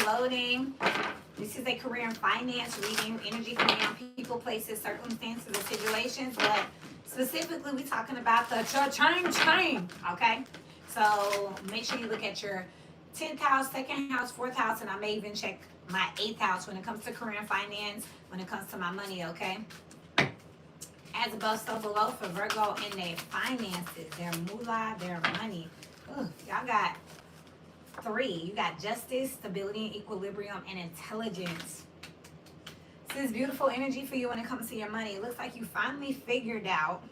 loading. This is a career and finance reading. Energy can be on people, places, circumstances, or situations. But specifically, we're talking about the chain. Okay? So make sure you look at your 10th house, 2nd house, 4th house, and I may even check my 8th house when it comes to career and finance, when it comes to my money, okay? As above, so below for Virgo in their finances, their moolah, their money. Ooh, y'all got 3. You got justice, stability, and equilibrium, and intelligence. This is beautiful energy for you when it comes to your money. It looks like you finally figured out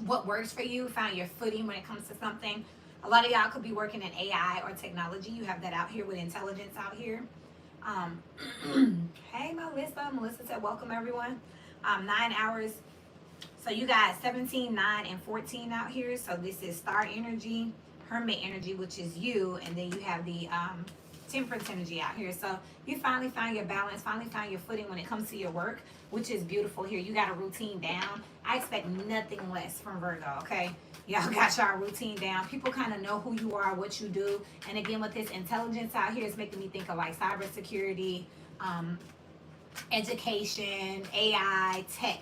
what works for you, found your footing when it comes to something. A lot of y'all could be working in AI or technology. You have that out here with intelligence out here. Hey, Melissa. Melissa said, welcome, everyone. 9 hours. So you got 17, 9, and 14 out here. So this is star energy, hermit energy, which is you. And then you have the temperance energy out here. So you finally found your balance, finally found your footing when it comes to your work, which is beautiful here. You got a routine down. I expect nothing less from Virgo, okay? Y'all got y'all routine down. People kind of know who you are, what you do. And again, with this intelligence out here, it's making me think of like cybersecurity, education, AI, tech.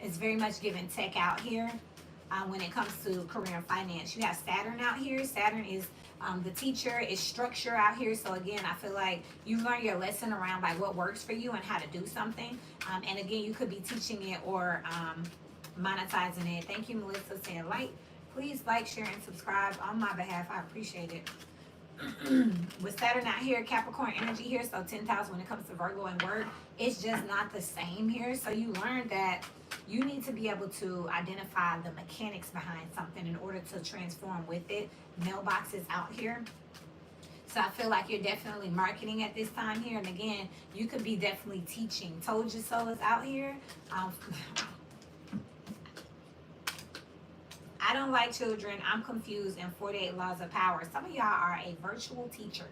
It's very much giving tech out here when it comes to career and finance. You have Saturn out here. Saturn is the teacher, is structure out here. So again, I feel like you learn your lesson around like what works for you and how to do something. And again, you could be teaching it or monetizing it. Thank you, Melissa, saying please like, share, and subscribe on my behalf. I appreciate it. With Saturn out here, Capricorn energy here, so 10,000 when it comes to Virgo and work, it's just not the same here. So you learned that you need to be able to identify the mechanics behind something in order to transform with it. Mailboxes out here. So I feel like you're definitely marketing at this time here. And again, you could be definitely teaching. Told you so is out here. I don't like children. I'm confused and 48 laws of power. Some of y'all are a virtual teacher.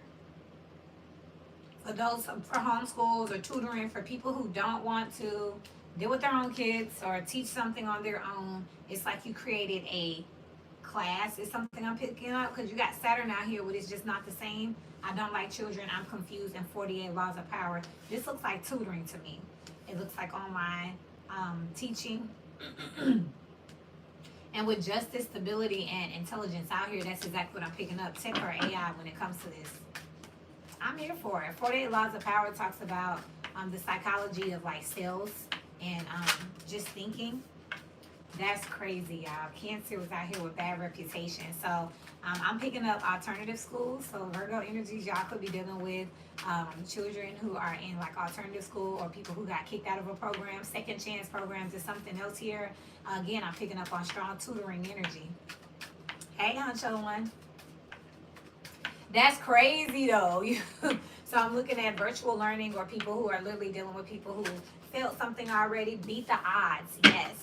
For those for homeschools or tutoring for people who don't want to deal with their own kids or teach something on their own, it's like you created a class. It's something I'm picking up because you got Saturn out here, but it's just not the same. I don't like children. I'm confused and 48 laws of power. This looks like tutoring to me. It looks like online teaching. And with justice, stability, and intelligence out here, that's exactly what I'm picking up. Tech or AI when it comes to this. I'm here for it. 48 Laws of Power talks about the psychology of like sales and just thinking. That's crazy, y'all. Cancer was out here with bad reputation. So I'm picking up alternative schools. So Virgo energies, y'all could be dealing with children who are in like alternative school or people who got kicked out of a program. Second chance programs is something else here. Again, I'm picking up on strong tutoring energy. Hey, Huncho One. That's crazy though. So I'm looking at virtual learning or people who are literally dealing with people who failed something already. Beat the odds. Yes.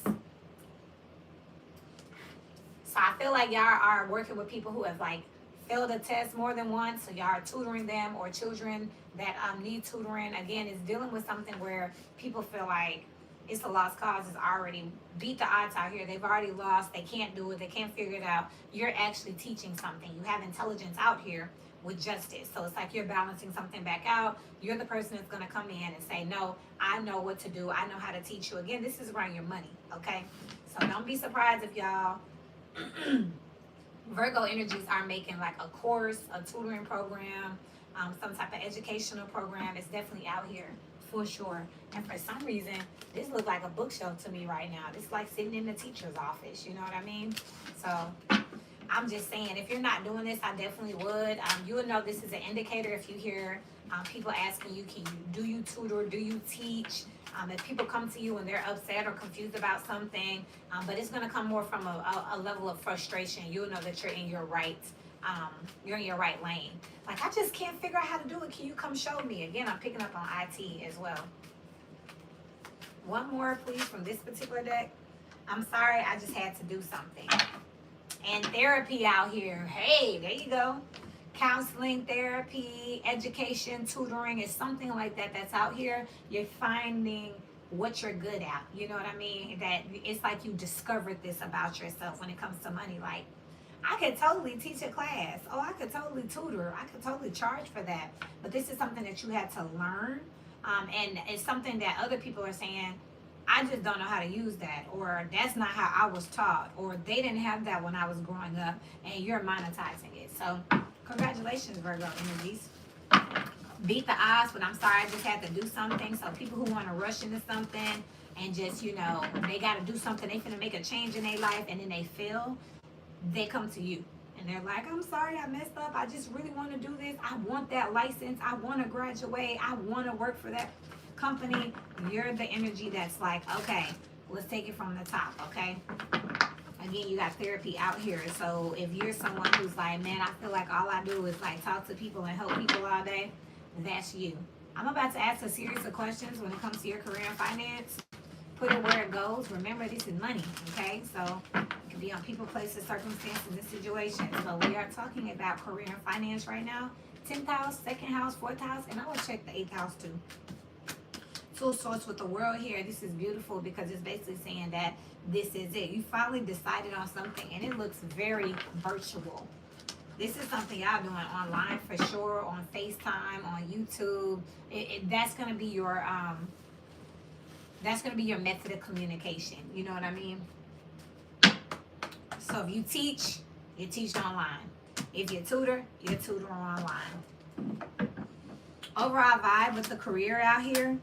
So I feel like y'all are working with people who have like failed a test more than once. So y'all are tutoring them, or children that need tutoring. Again, it's dealing with something where people feel like it's a lost cause. It's already beat the odds out here. They've already lost. They can't do it. They can't figure it out. You're actually teaching something. You have intelligence out here with justice. So it's like you're balancing something back out. You're the person that's going to come in and say, no, I know what to do. I know how to teach you. Again, this is around your money. Okay. So don't be surprised if y'all Virgo energies are making like a course, a tutoring program, some type of educational program. It's definitely out here for sure. And for some reason, this looks like a bookshelf to me right now. It's like sitting in the teacher's office. You know what I mean? So I'm just saying, if you're not doing this, I definitely would. You would know this is an indicator if you hear people asking you, do you tutor, do you teach? If people come to you and they're upset or confused about something, but it's going to come more from a level of frustration. You'll know that you're in your right lane. Like, I just can't figure out how to do it. Can you come show me? Again, I'm picking up on IT as well. One more, please, from this particular deck. I'm sorry, I just had to do something. And therapy out here. Hey, there you go. Counseling, therapy, education, tutoring is something like that that's out here. You're finding what you're good at. You know what I mean? That it's like you discovered this about yourself when it comes to money. Like, I could totally teach a class. Oh, I could totally tutor. I could totally charge for that. But this is something that you had to learn. And it's something that other people are saying, I just don't know how to use that. Or that's not how I was taught. Or they didn't have that when I was growing up. And you're monetizing it. So congratulations, Virgo energies. Beat the odds, but I'm sorry, I just had to do something. So people who want to rush into something and just, they got to do something, they finna make a change in their life and then they fail, they come to you. And they're like, I'm sorry, I messed up. I just really want to do this. I want that license. I want to graduate. I want to work for that company. You're the energy that's like, okay, let's take it from the top, okay? Again, you got therapy out here. So if you're someone who's like, man, I feel like all I do is like talk to people and help people all day, that's you. I'm about to ask a series of questions when it comes to your career and finance. Put it where it goes. Remember, this is money, okay? So it can be on people, places, circumstances, and situations. So we are talking about career and finance right now. 10th house, 2nd house, 4th house, and I will check the 8th house too. Two swords with the world here. This is beautiful because it's basically saying that this is it. You finally decided on something and it looks very virtual. This is something y'all doing online for sure, on FaceTime, on YouTube. That's gonna be your method of communication. You know what I mean? So if you teach online. If you tutor online. Overall vibe with the career out here.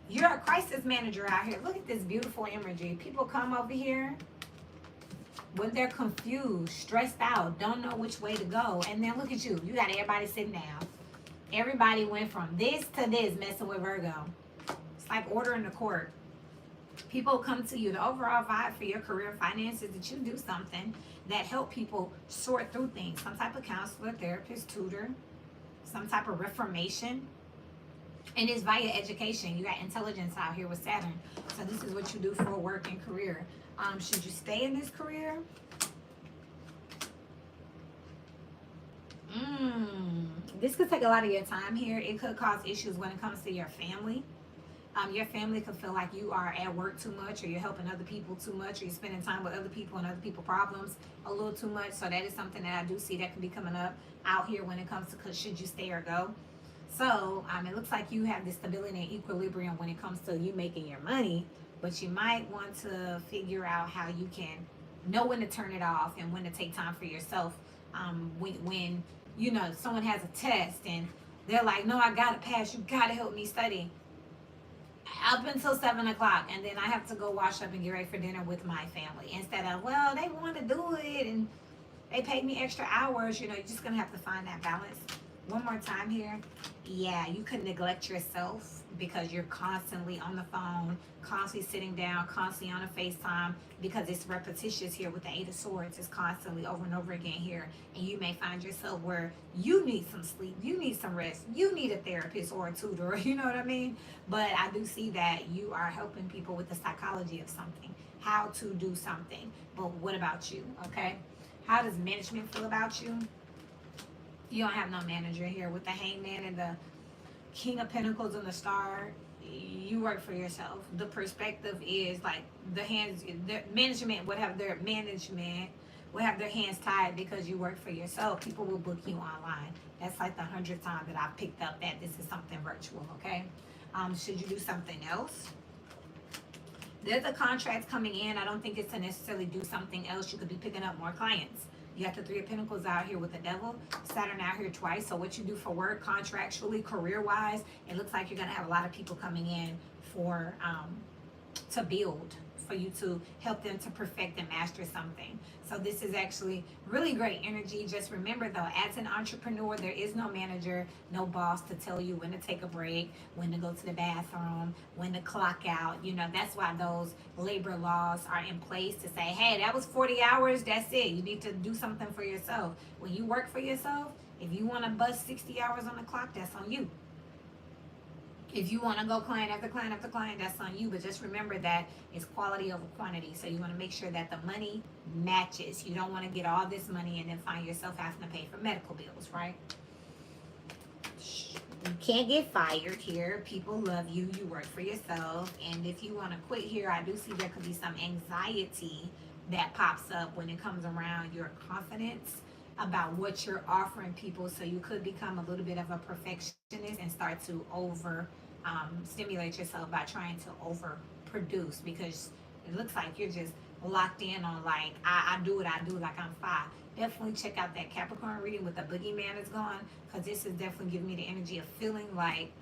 You're a crisis manager out here. Look at this beautiful imagery. People come over here when they're confused, stressed out, don't know which way to go. And then look at you. You got everybody sitting down. Everybody went from this to this messing with Virgo. It's like order in the court. People come to you. The overall vibe for your career and finances is that you do something that help people sort through things. Some type of counselor, therapist, tutor, some type of reformation. And it's via education. You got intelligence out here with Saturn. So this is what you do for work and career. Should you stay in this career? This could take a lot of your time here. It could cause issues when it comes to your family. Your family could feel like you are at work too much, or you're helping other people too much, or you're spending time with other people and other people's problems a little too much. So that is something that I do see that can be coming up out here when it comes to should you stay or go. So it looks like you have this stability and equilibrium when it comes to you making your money, but you might want to figure out how you can know when to turn it off and when to take time for yourself. When someone has a test and they're like, no, I gotta pass, you gotta help me study up until 7 o'clock, and then I have to go wash up and get ready for dinner with my family, instead of, well, they want to do it and they paid me extra hours. You're just gonna have to find that balance. One more time here. Yeah, you could neglect yourself because you're constantly on the phone, constantly sitting down, constantly on a FaceTime, because it's repetitious here with the 8 of Swords. It's constantly over and over again here. And you may find yourself where you need some sleep, you need some rest, you need a therapist or a tutor, you know what I mean? But I do see that you are helping people with the psychology of something, how to do something. But what about you, okay? How does management feel about you? You don't have no manager here with the Hangman and the King of Pentacles and the Star. You work for yourself. The perspective is like the management would have their hands tied because you work for yourself. People will book you online. That's like the 100th time that I've picked up that this is something virtual, okay? Should you do something else? There's a contract coming in. I don't think it's to necessarily do something else. You could be picking up more clients. You got the 3 of Pentacles out here with the Devil, Saturn out here twice. So what you do for work, contractually, career-wise, it looks like you're going to have a lot of people coming in for to build, for you to help them to perfect and master something. So this is actually really great energy. Just remember though, as an entrepreneur, there is no manager, no boss to tell you when to take a break, when to go to the bathroom, when to clock out. That's why those labor laws are in place to say, hey, that was 40 hours, that's it. You need to do something for yourself. When you work for yourself, if you want to bust 60 hours on the clock, that's on you. If you want to go client after client after client, that's on you. But just remember that it's quality over quantity. So you want to make sure that the money matches. You don't want to get all this money and then find yourself having to pay for medical bills, right? You can't get fired here. People love you. You work for yourself. And if you want to quit here, I do see there could be some anxiety that pops up when it comes around your confidence about what you're offering people. So you could become a little bit of a perfectionist and start to over stimulate yourself by trying to overproduce, because it looks like you're just locked in on like, I do what I do, like I'm fine. Definitely check out that Capricorn reading with the boogeyman is gone, because this is definitely giving me the energy of feeling like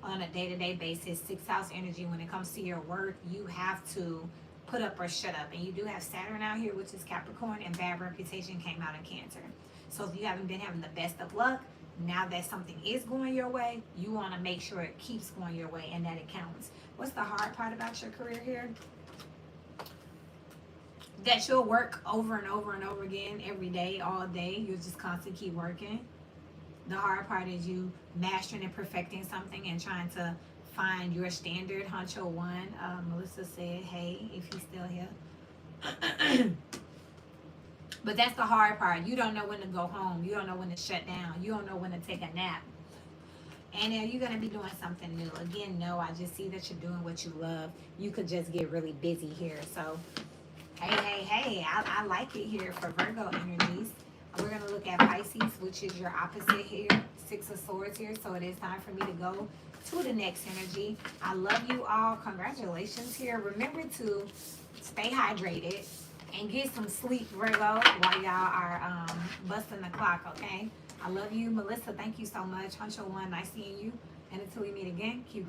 on a day-to-day basis, sixth house energy, when it comes to your work, you have to put up or shut up. And you do have Saturn out here, which is Capricorn, and bad reputation came out in Cancer. So if you haven't been having the best of luck, now that something is going your way, you want to make sure it keeps going your way and that it counts. What's the hard part about your career here? That you'll work over and over and over again every day, all day. You'll just constantly keep working. The hard part is you mastering and perfecting something and trying to find your standard. Honcho one, Melissa said, hey, if he's still here. But that's the hard part. You don't know when to go home. You don't know when to shut down. You don't know when to take a nap. And you're going to be doing something new. Again, no, I just see that you're doing what you love. You could just get really busy here. So, hey, I like it here for Virgo energies. We're going to look at Pisces, which is your opposite here. Six of Swords here. So it is time for me to go to the next energy. I love you all. Congratulations here. Remember to stay hydrated and get some sleep, Virgo, while y'all are busting the clock, okay? I love you. Melissa, thank you so much. Huncho one, nice seeing you. And until we meet again, keep